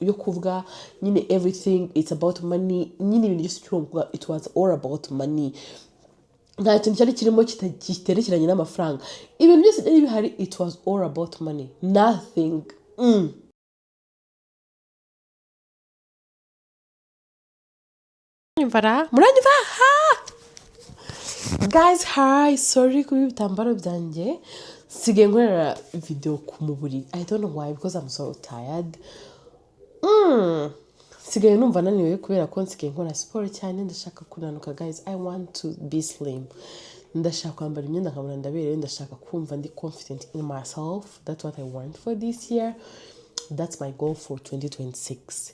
yo kuvuga nyine everything it's about money, nyine ibintu byose cy'urukundo it was all about money. Nta kintu cyari kirimo kiterekeranye n'amafaranga. Ibintu byose byari bihari, it was all about money, nothing. Muranyumva? Guys, hi, sorry kuba ibitambaro byanjye sigaye nkorera video ku muburi. I don't know why, because I'm so tired. Sigaye numva naniwe kubera ko nsigaye nkora siporo cyane, ndashaka kunanuka guys. I want to be slim. Ndashaka kwambara imyenda nkabona ndaberewe, ndashaka kumva ndi confident in myself. That's what I want for this year. That's my goal for 2026.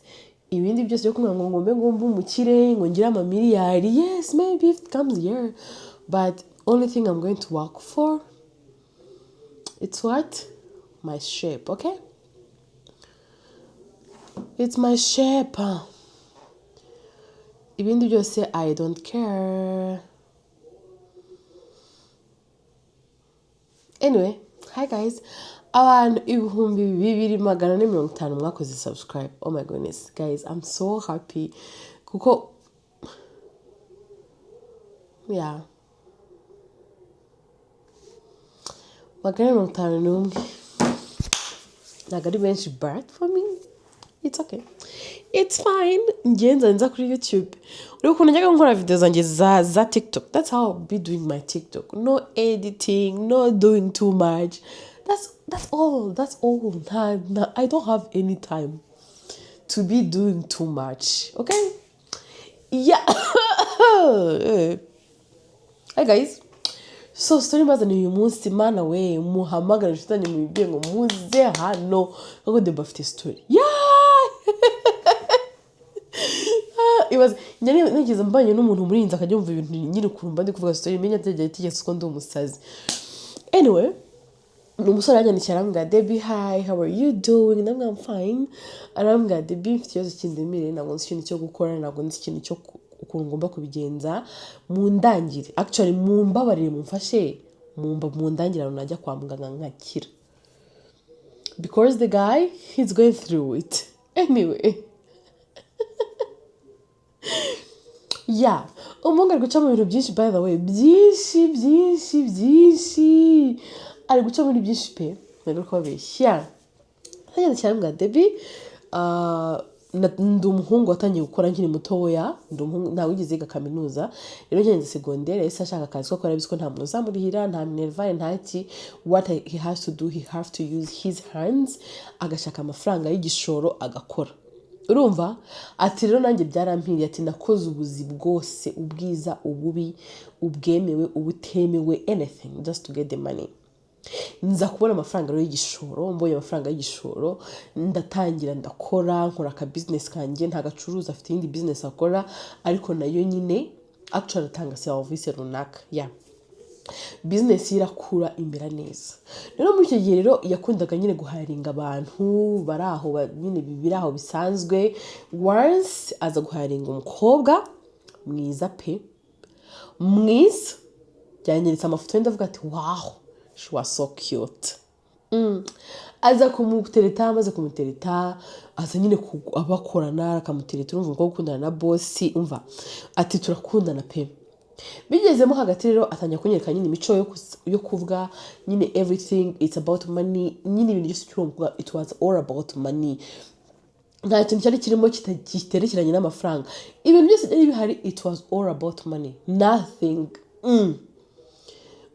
Ibindi byose byo kumwe ngo ngombe ngombe umukire ngo ngira amamiliyari, yes, maybe if it comes here, but only thing I'm going to work for, it's what? My shape, okay? It's my shape. Ibindi byose I don't care. Anyway, hi guys. Abantu 2,250 mwakoze subscribe. Oh my goodness, guys, I'm so happy. Kuko yeah. 250 ntabwo ari benshi, but for me it's okay, it's fine. Ngenza nza kuri YouTube, uri ukuntu njyaga nkora video zanjye za TikTok. That's how I'll be doing my TikTok. No editing, no doing too much. That's all. I don't have any time to be doing too much, okay? Yeah. Hi guys. So story mazana uyu munsi, mana we muhamagara shitani mwibye ngo muze hano ngo ndebafite story. Yeah. It was nigeze mbanye n'umuntu muri inza akajya yumva ibintu nyine kurumba ndi kuvuga story menya tegeye tigeze ko ndi umusazi. Anyway, umusore yanyandikira arambwira, Debbie, hi, how are you doing? Ndamubwira I'm fine. Arambwira, Debbie, mfite ikibazo kindemire, ntabwo nzi ikintu cyo gukora, ntabwo nzi ikintu cyo ukuntu ngomba kubigenza. Mundangire, actually mumbabarire, mumfashe, mundangire ahantu najya kwa muganga nkakira, because the guy, he's going through it. Anyway. Yeah, umuhungu ari guca mu bintu byinshi, by the way, byinshi ari guca muri byinshi pe, ntabwo kubabeshya. Hanyuma cyangwa Debbie, ndi umuhungu watangiye gukora nkiri mutoya, ntawe wigeze yiga kaminuza, rero ngenze secondaire, yahise ashaka akazi ko akora, biziko nta muntu uzamurihira, nta minervaire, nta ki. What he has to do, he have to use his hands, agashaka amafaranga y'igishoro agakora. Urumva? Ati rero nanjye byarampiriye, ati nakoze ubuzi bwose, ubwiza, ububi, ubwemewe, ubutemewe, anything just to get the money. Nza kubona amafaranga y'igishoro, mbonye amafaranga y'igishoro, ndatangira ndakora, nkora ka business kanjye, nta gacuruza, afite indi business akora, ariko nayo nyine actually atanga service runaka. Yeah. Business irakura imbera neza. Rero muri icyo gihe rero yakundaga nyine guharinga abantu baraho nyine bibiraho bisanzwe. Once aza guharinga umukobwa mwiza pe, mwiza, yanyeretsa amafoto ndavuga ati wow, she was so cute. Aza kumutereta, amaze kumutereta, aza nyine abakorana, akamutereta, urumva ko gukundana na boss, umva ati turakundana pe. Bigezemo hagati rero atanya kunyereka nyine imico yo kuvuga nyine everything it's about money, nyine ibintu byose cy'urukundo it was all about money. Nta kintu cyari kirimo kiterekeranye n'amafaranga. Ibintu byose byari bihari, it was all about money, nothing.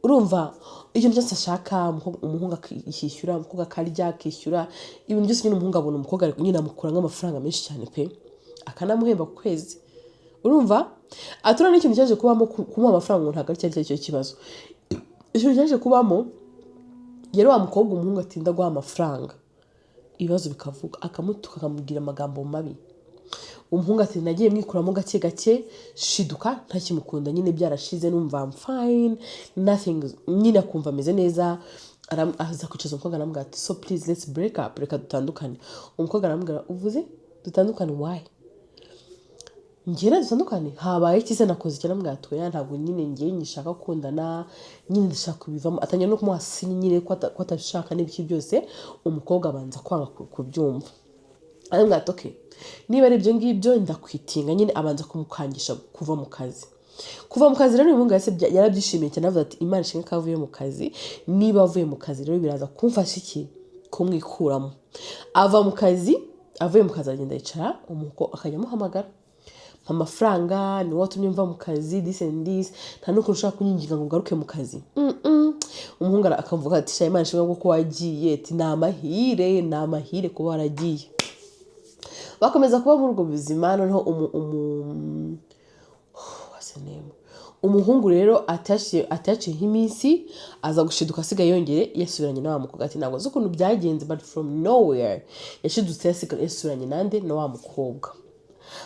Urumva ikintu cyose ashaka, umuhungu akishyura, umukobwa akarya akishyura, ibintu byose nyine umuhungu abona umukobwa nyine amukura nk'amafaranga menshi cyane pe, akanamuhemba ku kwezi. Urumva? Atura n'ikintu cyaje kubamo kumuha amafaranga ntabwo ari cyo kibazo. Ikintu cyaje kubamo yero wa mukobwa umuhungu atinda guha amafaranga, ibibazo bikavuga, akamutuka akamubwira amagambo mabi. Umuhungu ati nagiye mwikuramo gake gake, shiduka ntakimukunda, nyine byarashize, numva I'm fine, nothing, nyine akumva ameze neza. Aza kwicaza umukobwa aramubwira ati so please let's break up, reka dutandukane. Umukobwa aramubwira uvuze dutandukane why? Njye dutandukane habaye iki se nakoze cyane mbwatoya, ntabwo nyine ngiye nyishaka gukundana, nyine ndashaka kubivamo. Atangira no kumuhasinya nyine ko atashaka n'ibiki byose. Umukobwa abanza kwanga kubyumva. aramubwira ati okay, niba ari ibyo ngibyo ndakwitinga. Nyine abanza kumukangisha kuva mu kazi. Kuva mu kazi rero uyu muhungu yarabyishimiye cyane, avuga ati Imana ishimwe ko avuye mu kazi. Niba avuye mu kazi rero biraza kumfasha iki kumwikuramo. Ava mu kazi, avuye mu kazi agenda yicara, umuko akajya amuhamagara, mpa amafaranga, ni wowe watumye mva mu kazi, this and this, nta n'ukuntu ushaka kunyinginga ngo ngaruke mu kazi. Umuhungu akavuga ati Imana ishimwe ko wagiye, ati ni amahire kuba waragiye. Bakomeza kuba muri ubwo buzima. Noneho umuhungu rero ataciyeho iminsi aza gushiduka, asigaye yongere yasubiranye na wa mukobwa. Ati ntabwo nzi ukuntu byagenze, but from nowhere yashidutse yasubiranye nande na wa mukobwa.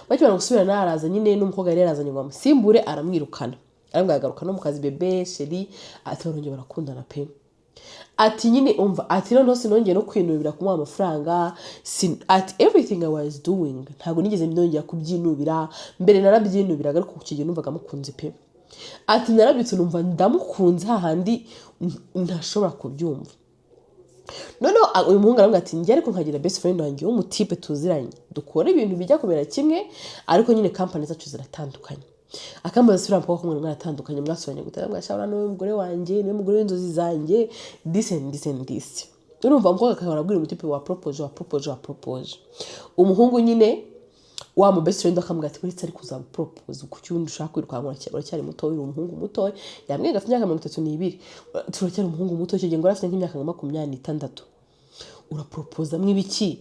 Bakimara gusubirana araza nyine n'umukobwa yari yarazanye ngo amusimbure, aramwirukana. Aramwagaruka no mu kazi, bebe sheri, ati barongeye barakundana pe. Ati nyine umva, ati noneho sinongeye no kwinubira kumuha amafaranga, ati everything I was doing ntabwo nigeze ndongera kubyinubira. Mbere narabyinubiraga ariko ku kigero numvaga mukunze pe. Ati narabyutse numva ndamukunze hahandi ntashobora kubyumva. Noneho uyu muhungu aramubwira ati njye ariko nkagira best friend wanjye w'umutipe tuziranye, dukora ibintu bijya kumera kimwe ariko nyine company zacu ziratandukanye. Akambaza sura mpoko kumwe mwaratandukanye, mwasubanye gutera mwashobora no mugore wanjye niwe mugore w'inzozi zanjye, this and this. Urumva umukobwa akahora abwira umutipe wa propose. Umuhungu nyine wa mu best friend akamubwira ati uretse ari kuza propose ku cyundi ushaka kwirukanka uracyari muto, uri umuhungu muto, yamwe gafite imyaka 32, turacyari umuhungu muto, cyo ngo afite nk'imyaka 26. Urapropose mwibiki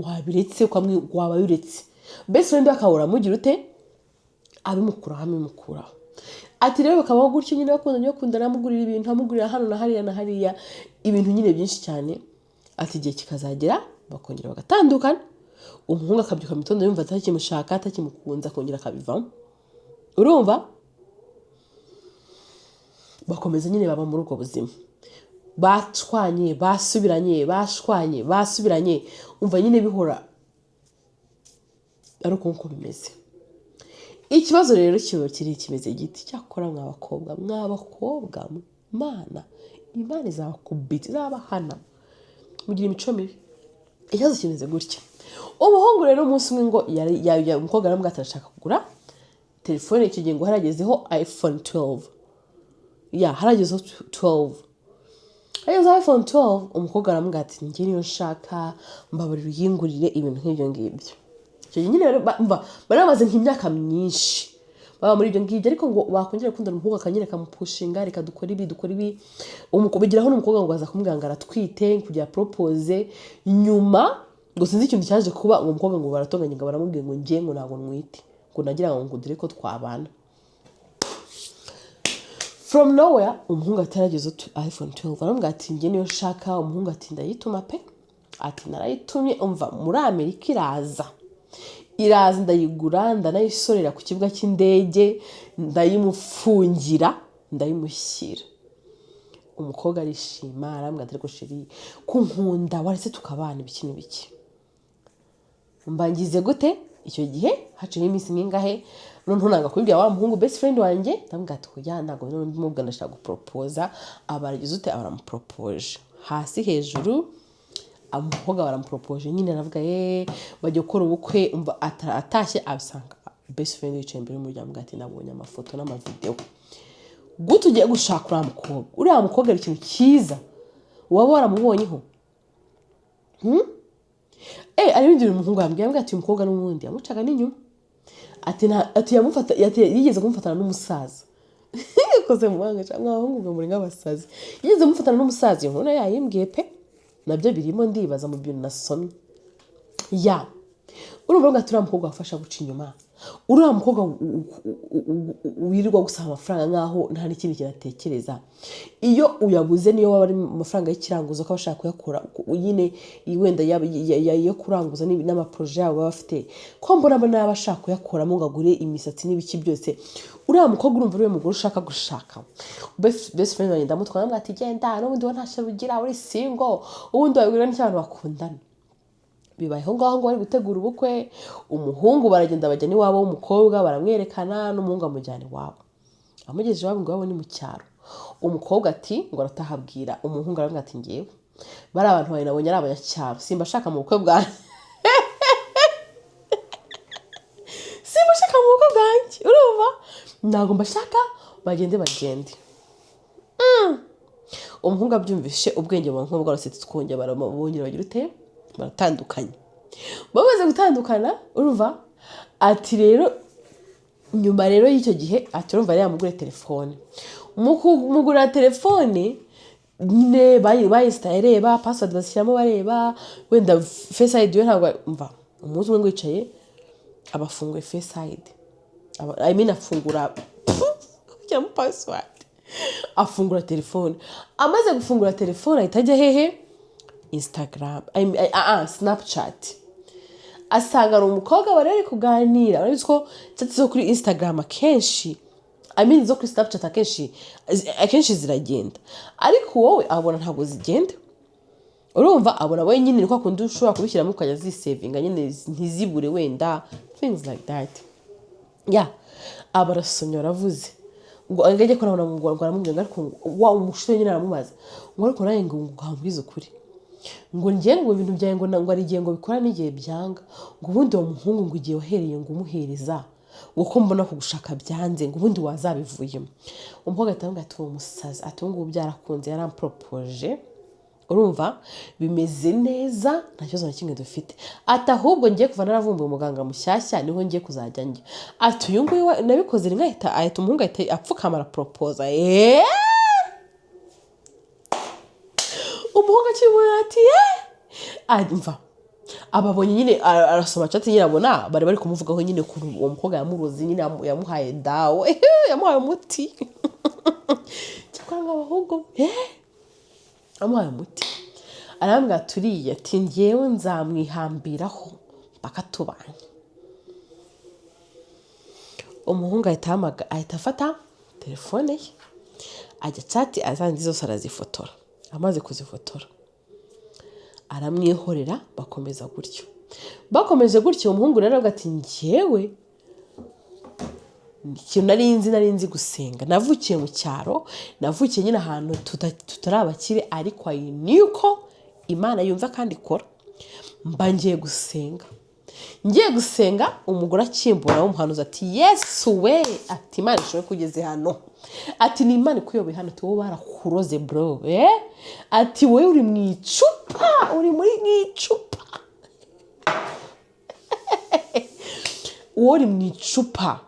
wabiretse ukamwe wabayuretse. Best friend akahora mugira ute abimukuraho. Ati rero bakabaho gutyo nyine bakundana amugurira ibintu, amugurira hano na hariya ibintu nyine byinshi cyane. Ati igihe kikazagera bakongera bagatandukana. Umuhungu akabyuka mu gitondo yumva atakimushaka, atakimukunza, akongera akabivamo. Urumva bakomeza nyine baba muri ubwo buzima, bashwanye basubiranye. Umva nyine bihora ari uko bimeze. Ikibazo rero kiba kiri kimeze giti, cyakora mw'abakobwa Imana izabakubita, izabahana mugira imico mibi. Ikibazo kimeze gutya. Umuhungu rero umunsi umwe ngo umukobwa aramubwira ati arashaka kugura telefone. Icyo gihe ngo haragezeho iPhone 12. Haragezeho 12. Haragezeho iPhone 12. Umukobwa aramubwira ati njye niyo nshaka, mbabarira uyingurire ibintu nk'ibyo ngibyo. Icyo gihe nyine rero bari bamaze nk'imyaka myinshi baba muri ibyo ngibyo, ariko ngo bakongera gukundana, umukobwa akanyine kamupushinga, reka dukora ibi. Bigiraho n'umukobwa ngo aza kumubwira ngo aratwite kugira propose. Nyuma ngo sinzi ikintu cyaje kuba, uwo mukobwa ngo baratonganye, ngo baramubwiye ngo njye ngo ntabwo nwite, ngo nagira ngo ngudire ko twabana. From nowhere umuhungu atarageze iPhone 12 aramubwira ati njye niyo nshaka. Umuhungu ati ndayituma pe. Ati narayitumye, umva muri Amerika iraza ndayigura, ndanayisorera ku kibuga cy'indege, ndayimufungira, ndayimushyira. Umukobwa arishima, arambwira ati ariko sheri kunkunda waretse tukabana ibiki n'ibiki. Mbangize gute? Icyo gihe haciye iminsi mingahe noneho nanga kubibwira wa muhungu best friend wanjye, ndambwira ati kujya ntago ndimubwira ndashaka gupropoza. Abaragize ute abaramupropoje hasi hejuru. Umukobwa baramupropoje nyine, aravuga bajya gukora ubukwe. Umva atashye abisanga best friend yicaye imbere y'umuryango, ati nabonye amafoto n'amavideo. Gute ugiye gushaka uriya mukobwa ari ikintu cyiza waba waramubonyeho? Ari bindi umuhungu yambwiye ati umukobwa n'ubundi yamucaga n'inyuma. Ati yigeze kumfatana n'umusaza. Koze muhanga cyangwa abahungu ngo muri nk'abasazi. Yigeze kumfatana n'umusaza, inkuru yayimbwiye pe. Nabyo birimo ndibaza mu bintu nasomye. Urumva ngo uriya mukobwa wafasha guca inyuma, uriya mukobwa wirirwa gusaba amafaranga nkaho nta n'ikindi kinatekereza. Iyo uyabuze niyo waba ari amafaranga y'ikiranguzo ko bashaka kuyakora nyine wenda yo kuranguza n'amaproje yabo bafite, ko mbona n'abashaka kuyakoramo ngo agure imisatsi n'ibiki byose. Uriya mukobwa urumva uriya mugore ushaka gushaka, best friend wanjye ndamutwara ati genda n'ubundi wo ntacyo rugira, uri single, ubundi wabwira n'abantu bakundana. Bibayeho ngaho ngo bari gutegura ubukwe, umuhungu baragenda bajya n'iwabo w'umukobwa, baramwerekana, n'umuhungu amujyana iwabo. Amugejeje iwabo ngo ni mu cyaro. Umukobwa ati ngo aratahabwira umuhungu, aravuga ati ngewe bari abantu bari nabonye ari abanyacyaro, simba shaka mu bukwe bwanjye. ntabwo mbashaka bagende umuhungu abyumvishe ubwenge buba nk'ubwo bwarasetse twongera barabongera bagira ute baratandukanye bamaze gutandukana urumva ati rero nyuma rero y'icyo gihe ati urumva rero yamugure telefone mugura telefone nyine bayisitaye reba password bashyiramo bareba wenda face ID yo ntabwo umva umunsi umwe wicaye abafunguye face ID afungura cyangwa password afungura telefone amaze gufungura telefone ahita ajya hehe Instagram Snapchat asanga ari umukobwa bari kuganira urabizi ko chat zo kuri Instagram akenshi zo kuri Snapchat akenshi ziragenda ariko wowe abona ntabwo zigenda urumva abona wowe nyine ni kwa kundi ushobora kubishyiramo ukajya zisavinga nyine ntizibure wenda things like that abarasomye baravuze ngo angege ko nabona ngo aramubwira ariko wa umushuro nyine aramubaza ngo ariko naye ngo ngambwize ukuri ngo ngiye ngo ibintu byaye ngo ari igihe ngo bikora n'igihe byanga ngo ubundi uwo muhungu ngo igihe wahereye ngo umuhereza ngo ko mbona kugushaka byanze ngo ubundi wazabivuyemo umukobwa atanga ati uwo musazi ati ngo byarakunze yarampropoje urumva bimeze neza nta kibazo na kimwe dufite ati ahubwo ngiye kuva naravumbuye umuganga mushyashya niho ngiye kuzajya njye ati uyu nguyu nabikoze rimwe ahita umuhungu ahita apfukama arapropoza umuhungu akibona ati mva ababonye nyine arasoma chat nyine abona bari kumuvugaho nyine ku uwo mukobwa yamurozi nyine yamuhaye dawe yamuhaye umuti cyangwa abahungu amuhaye umuti arambwira turiye ati ngewe nzamwihambiraho mpaka tubanye umuhungu ahita afata telefone ye ajya chat azandi zose arazifotora amaze kuzifotora aramwihorera bakomeje gutyo umuhungu rero avuga ati ngewe ikintu nari nzi gusenga navukiye mu cyaro navukiye nyine ahantu tutari abakire ariko niko Imana yumva kandi ikora mba ngiye gusenga umugore akimbura w'umuhanuzi ati Yesu we ati Imana ishobora kugeze hano ati ni Imana ikuyoboye hano ati wowe barakuroze bro ati wowe uri mu icupa uri muri icupa uri mu icupa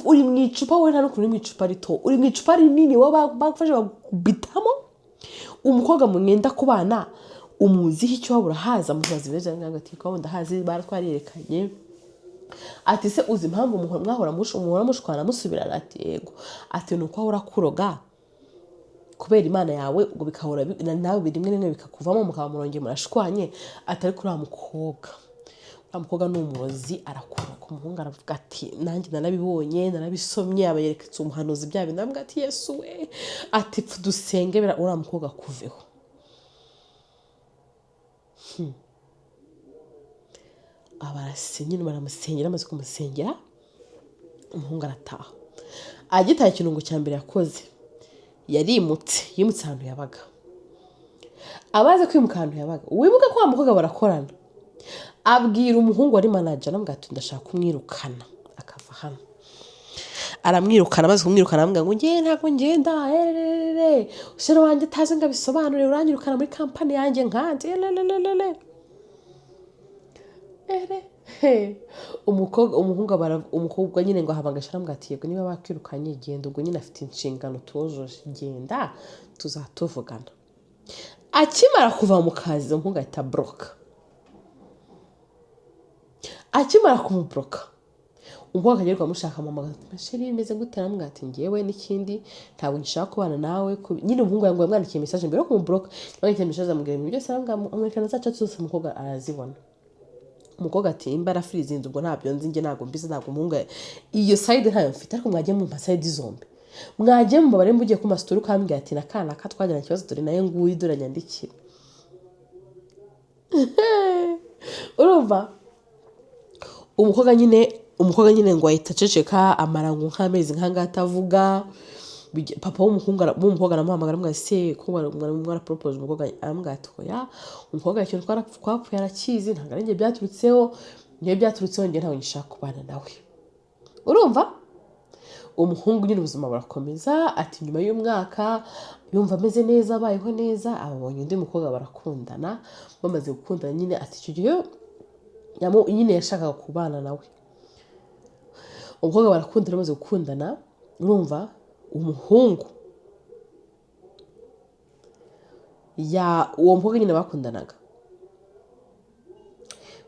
uri mu icupa wowe nta no kuri mu icupa rito uri mu icupa rinini wowe bagufashe bagubitamo umukobwa mwenda kubana umuziho icyo wabura haza mubazi beje ngati ko ndahazi baratwarerekanye ati se uzi impamvu mwahora mushwana musubirana ati yego ati nuko ahora kuroga kubera Imana yawe ubwo bikahora nawe birimwe rimwe bikakuvamo mukaba muronge murashwanye atari kuri umukobwa n'umurozi arakuroga umuhungu aravuga ati nanjye narabibonye narabisomye abayereketse umuhanuzi bya bintu ndavuga ati Yesu we ati dusenge uriya mukobwa kuveho abarasenyine baramusengera amaze kumusengera umuhungu arataha agitaye ikintu cya mbere yakoze yimutse ahantu yabaga abaze kwimuka ahantu yabaga wibuka ko umukobwa barakorana abwira umuhungu wari manager namubwira ati ndashaka kumwirukana akava hano aramwirukana amaze kumwirukana amubwira ngo ngiye ntabwo ngenda ushere wanjye taze ngabisobanure uranyirukana muri company yanjye nkanze umukobwa nyine ngo ahabagasha aramubwira ati yego niba bakwirukanye genda ubwo nyine afite inshingano tujuje genda tuzatuvugana akimara kuva mu kazi umuhungu ahita block akimara kumubloka umukobwa akagera kwamushaka mama sheri bimeze gute aramubwira ati ngewe n'ikindi ntabwo ngishaka kubana nawe nyine umuhungu yangu yamwandikiye message mbere yo kumubloka yamwandikiye message amubwira ibintu byose amwerekana za chat zose umukobwa arazibona umukobwa ati imbara frizinze ubwo ntabyo nzi nge ntabwo mbizi ntabwo umuhungu iyo side ntayo mfite ariko mwagiye mu side zombi mwagiye mu babare mbugiye ku masituru kambwira ati nakana katwagira ikibazo dore naye nguyi dore nyandikira urumva umukobwa nyine ngo ahita aceceka amarango nk'amezi nk'angahe atavuga papa w'umukobwa aramuhamagara aramubwira se ko mwara propose umukobwa aramubwira ati oya umukobwa ikintu twapfuye arakizi ntabwo ari njye byaturutseho njye ntabwo ngishaka kubana nawe urumva umuhungu nyine ubuzima burakomeza. Ati nyuma y'umwaka yumva ameze neza, abayeho neza, abonye undi mukobwa barakundana. Bamaze gukundana nyine ati icyo gihe nyine yashakaga kubana nawe. Umukobwa barakundana, bamaze gukundana. Urumva umuhungu uwo mukobwa nyine bakundanaga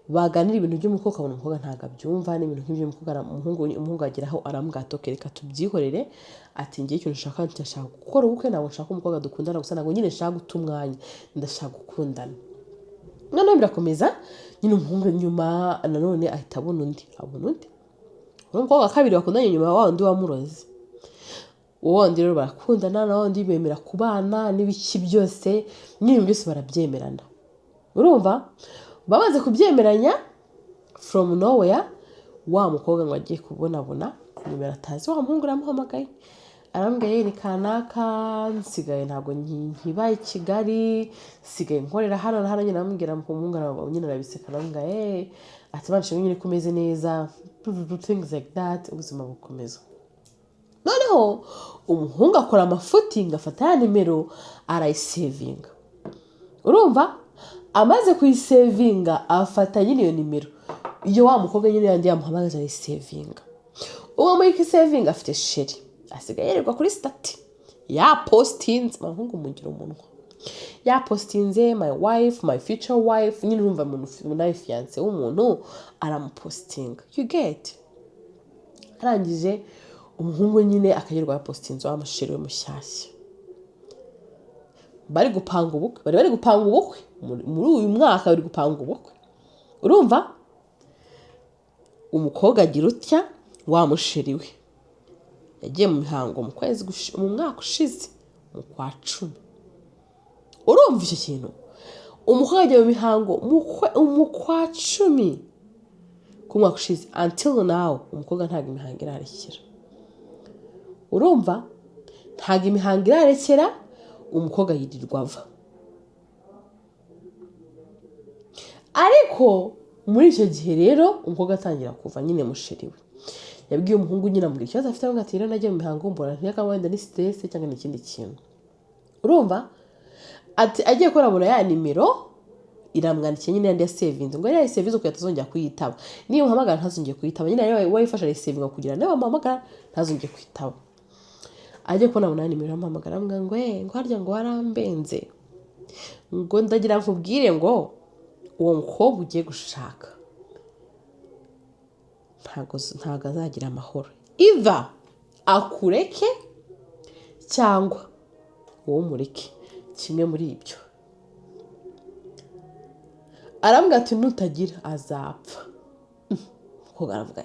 baganira ibintu by'umukobwa, ukabona umukobwa ntabwo abyumva n'ibintu nk'ibyo. umuhungu ageraho aramubwira reka tubyihorere. Ati ngiye ikintu ndashaka gukora ubukwe, ntabwo nshaka umukobwa dukundana gusa, ntabwo nyine nshaka guta umwanya, ndashaka gukundana. Noneho birakomeza nyine umuhungu nyuma nanone ahita abona undi. Umukobwa wa kabiri bakundanye nyuma wa wundi wamuroze. Uwo wundi rero barakundana, na wundi bemera kubana n'ibiki byose, nyine byose barabyemerana. Urumva bamaze kubyemeranya from nowhere, wa mukobwa ngo agiye kubonabona nimero atazi, wa muhungu aramuhamagaye arambwiye ni kanaka, nsigaye ntabwo nkibaye i Kigali, nsigaye nkorera hano na hano. Nyine arambwira umuhungu nyine arabiseka, arambwira ati banshimye nyine kumeze neza, things like that. Ubuzima bukomeza. Noneho umuhungu akora amafuti, afata ya nimero arayisevinga. Urumva amaze kuyisevinga afata nyine iyo nimero, iyo wa mukobwa nyine yandi yamuhamagaza arayisevinga. Uwo muri kisevinga afite sheri, asigaye yirirwa kuri stati yapostinze. Umuhungu mugira umunwa, yapostinze my wife, my future wife. Nyine urumva umuntu nawe fiancé w'umuntu aramupostinga, you get. Arangije umuhungu nyine akayirirwa yapostinze wa musheri we mushyashya. Bari gupanga ubukwe muri uyu mwaka, bari gupanga ubukwe. Urumva umukobwa agira utya, wa musheri we yagiye mu mihango mu mwaka ushize mu kwa 10. Urumva icyo kintu, umukobwa agiye mu mihango mu kwa 10 ku mwaka ushize. Until now umukobwa ntabwo imihango irarekera. Urumva ntabwo imihango irarekera, umukobwa yirirwa ava. Ariko muri icyo gihe rero umukobwa atangira kuva nyine musheri we. Yabwiye umuhungu nyine amubwira ikibazo afite, ngo ati rero nagiye mu mihango mbona ntiyakaba wenda ni stress cyangwa n'ikindi kintu. Urumva ati agiye kurabona ya nimero iramwandikiye nyine yandi ya sevinze, ngo yari sevinze ko yatazongera kuyitaba. Niyo uhamagara ntazongeye kuyitaba, nyine rero wayifasha sevinga kugira nawe wamuhamagara ntazongeye kuyitaba. Agiye kubona nimero amuhamagara ngo ngo harya ngo warambenze, ngo ndagira nkubwire ngo uwo mukobwa ugiye gushaka ntabwo azagira amahoro, iva akureke cyangwa wowe umureke, kimwe muri ibyo. Arambwira ati nutagira azapfa. Umukobwa aravuga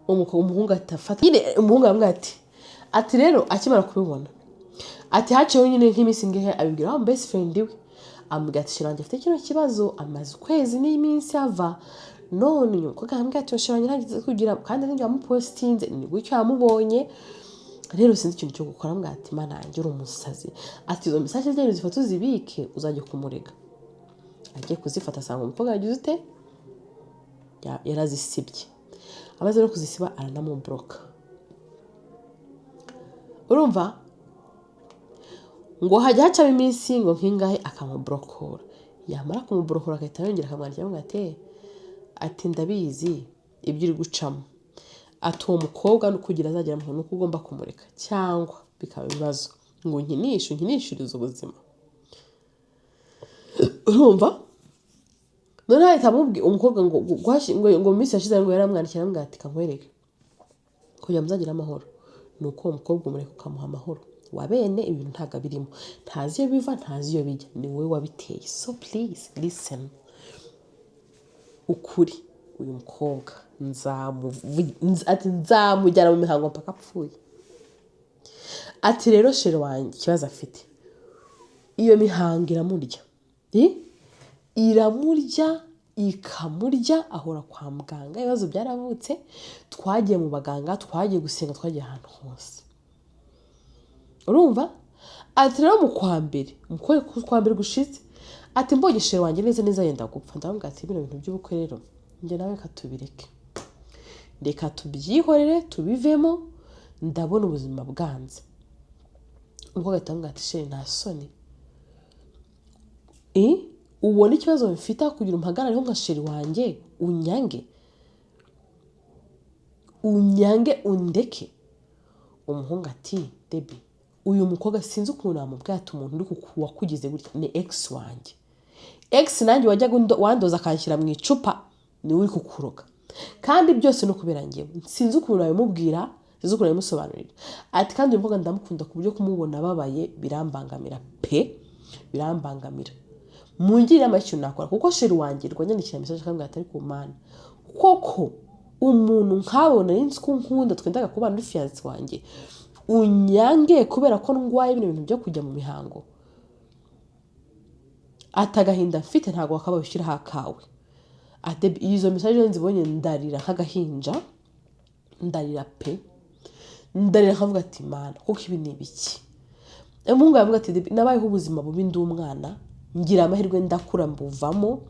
umuhungu atafata nyine. Umuhungu aramubwira ati rero akimara kubibona, ati haciyeho nyine nk'iminsi ngihe abibwira wa best friend we, amubwira ati shirange afite kino kibazo, amaze ukwezi n'iminsi ava. None umukobwa aramubwira ati shirange ntagize kugira, kandi n'ibyo yamupostinze ni gutyo yamubonye. Rero sinzi ikintu cyo gukora. Amubwira ati mana yanjye uri umusazi, ati izo message zanyu zifata uzibike, uzajya kumurega. Agiye kuzifata asanga umukobwa yagize ute, yarazisibye. Amaze no kuzisiba aranamubloka. Urumva ngo hajya hacamo iminsi ngo nkingahe akamublokora. Yamara kumublokora agahita yongera akamwandikira amubwira ati ndabizi ibyo uri gucamo, ati uwo mukobwa nukugira azagira amahoro nuko ugomba kumureka, cyangwa bikaba ibibazo ngo nkinishirize ubuzima. Urumva none ahita amubwira umukobwa ngo minsi yashize ngo yaramwandikira amubwira ati kankwereke kugira muzagira amahoro nuko uwo mukobwa umureka ukamuha amahoro. Wabene ibintu ntago birimo, ntazi iyo biva ntazi iyo bijya, ni wowe wabiteye. So please listen. Ukuri uyu mukobwa nzamujyana mu mihango mpaka apfuye. Ati rero sheri wanjye ikibazo afite, iyo mihango iramurya ikamurya, ahora kwa muganga, ibibazo byaravutse, twagiye mu baganga, twagiye gusenga, twagiye ahantu hose. Urumva ati rero mu kwa mbere gushize, ati mbonye sheri wanjye neza yenda gupfa. Ndamubwira ati bino bintu by'ubukwe rero njye nawe katubireke, reka tubyihorere tubivemo ndabona ubuzima bwanze. Umukobwa ahita amubwira ati sheri nta soni ubona ikibazo mfite kugira umpagarareho nka sheri wanjye unyange undeke. Umuhungu ati debi uyu mukobwa sinzi ukuntu namubwira ati umuntu uri wakugize gutya ni ex wanjye, ex nanjye wajyaga wandoza akanshyira mu icupa niwe uri kukuroga kandi byose no kubera njyewe sinzi ukuntu nabimubwira sinzi ukuntu nabimusobanurira. Ati kandi uyu mukobwa ndamukunda ku buryo kumubona ababaye birambangamira birambangamira. Mungire ikintu nakora kuko sheri wanjye rwanyandikira message akambwira ati ariko mana koko umuntu nkabona nzi ko nkunda twendaga kubana uri fiancé wanjye unyange kubera ko ndwaye ibintu byo kujya mu mihango. Atagahinda mfite ntago wakaba ushyiraho akawe. Ate izo message nzibonye ndarira nk'agahinja ndarira ndarira nkavuga ati mana kuko ibi ni ibiki. Umuhungu yavuga ati nabayeho ubuzima bubi ndi umwana ngira amahirwe ndakura mbuvamo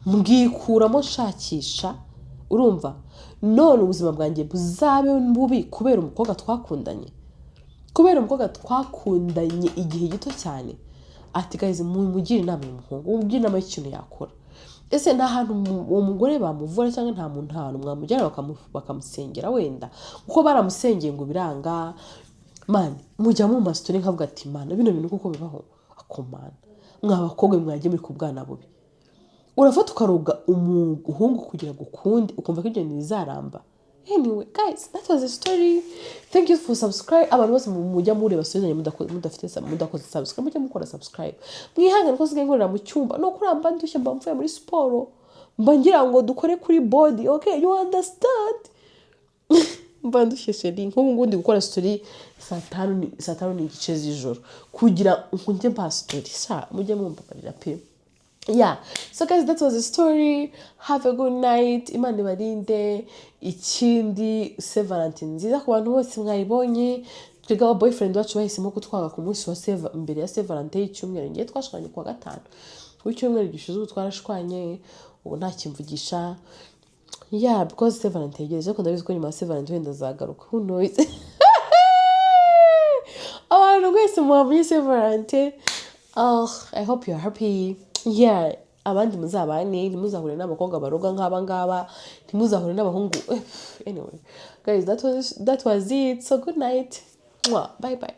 mbwikuramo nshakisha urumva none ubuzima bwanjye buzabe bubi kubera umukobwa twakundanye igihe gito cyane. Ati guys mugire inama y'umuhungu mugire inama y'ikintu yakora. Ese nta hantu uwo mugore bamuvura cyangwa nta muntu mwamujyana bakamusengera wenda kuko baramusengeye ngo biranga man mujya mu mastori nkavuga ati mana bino bintu kuko bibaho akomana mwabakobwa mwagiye muri kubwana bubi urafata ukaroga umuhungu kugira gukundi ukumva ko ibyo bizaramba. Anyway guys that was the story. Thank you for subscribe. Abantu bose mujya mureba story mudakoze subscribe mujya mukora subscribe. Mwihangane ko sigaye nkorera mu cyumba no kuramba ndushye mba mvuye muri siporo mba ngira ngo dukore kuri body okay you understand. Mba ndushye sheri nk'ubu ngundi gukora story saa 5 n'igice z'ijoro kugira nkunde mba story mujye mumbabarira pe. Yeah, so guys that was the story. Have a good night. Imana ibarinde. Ikindi Valentine nziza ku bantu bose mwayibonye. Twega boyfriend wacu bahisemo kutwanga ku munsi wa mbere ya Valentine y'icyumweru ngiye twashwanye kwa gatanu. W'icyumweru gishize twarashwanye ubu nta kimvugisha. Yeah, because Valentine yegereje ko ndabizi ko nyuma ya Valentine wenda zagaruka. Who knows? Abantu mwese mwabonye Valentine. Oh, I hope you're happy. Yeah, abandi muzabane ntimuzahure n'abakobwa baroga nk'aba ngaba ntimuzahure n'abahungu. Anyway guys that was it, so good night. Bye bye.